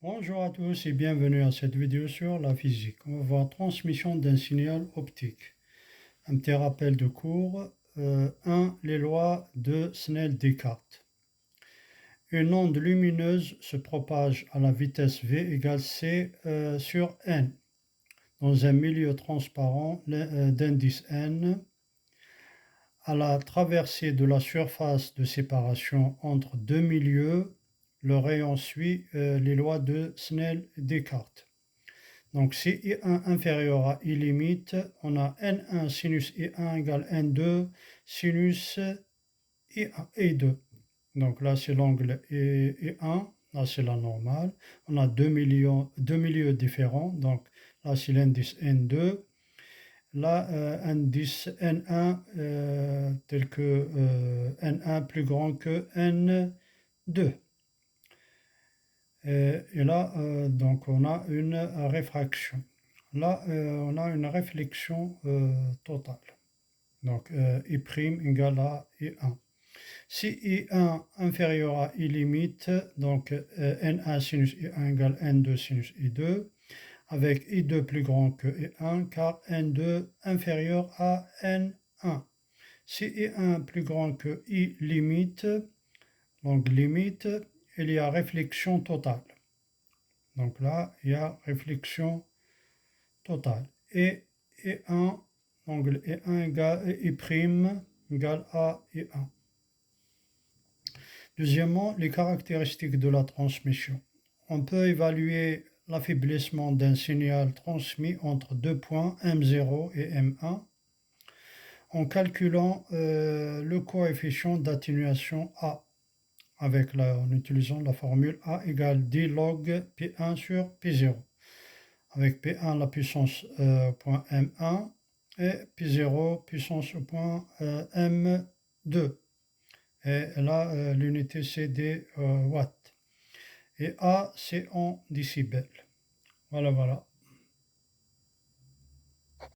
Bonjour à tous et bienvenue à cette vidéo sur la physique. On va voir transmission d'un signal optique. Un petit rappel de cours. 1. Les lois de Snell-Descartes. Une onde lumineuse se propage à la vitesse v égale c sur n dans un milieu transparent d'indice n. À la traversée de la surface de séparation entre deux milieux, le rayon suit les lois de Snell-Descartes. Donc si I1 inférieur à I limite, on a N1 sinus I1 égale N2 sinus I2. Donc là c'est l'angle I1, là c'est la normale. On a deux milieux différents, donc là c'est l'indice N2. Là, indice N1 tel que N1 plus grand que N2. Et là, donc on a une réfraction. Là, on a une réflexion totale. Donc, I' égale à I1. Si I1 inférieur à I limite, donc N1 sinus I1 égale N2 sinus I2, avec I2 plus grand que I1, car N2 inférieur à N1. Si I1 plus grand que I limite, donc limite, il y a réflexion totale. Donc là, il y a réflexion totale. Et I1, angle I1 égale I' égale à I1. Deuxièmement, les caractéristiques de la transmission. On peut évaluer l'affaiblissement d'un signal transmis entre deux points M0 et M1 en calculant le coefficient d'atténuation A en utilisant la formule A égale D log P1 sur P0 avec P1 la puissance point M1 et P0 puissance au point M2. Et là, l'unité c'est des watts. Et A, c'est en décibels. Voilà.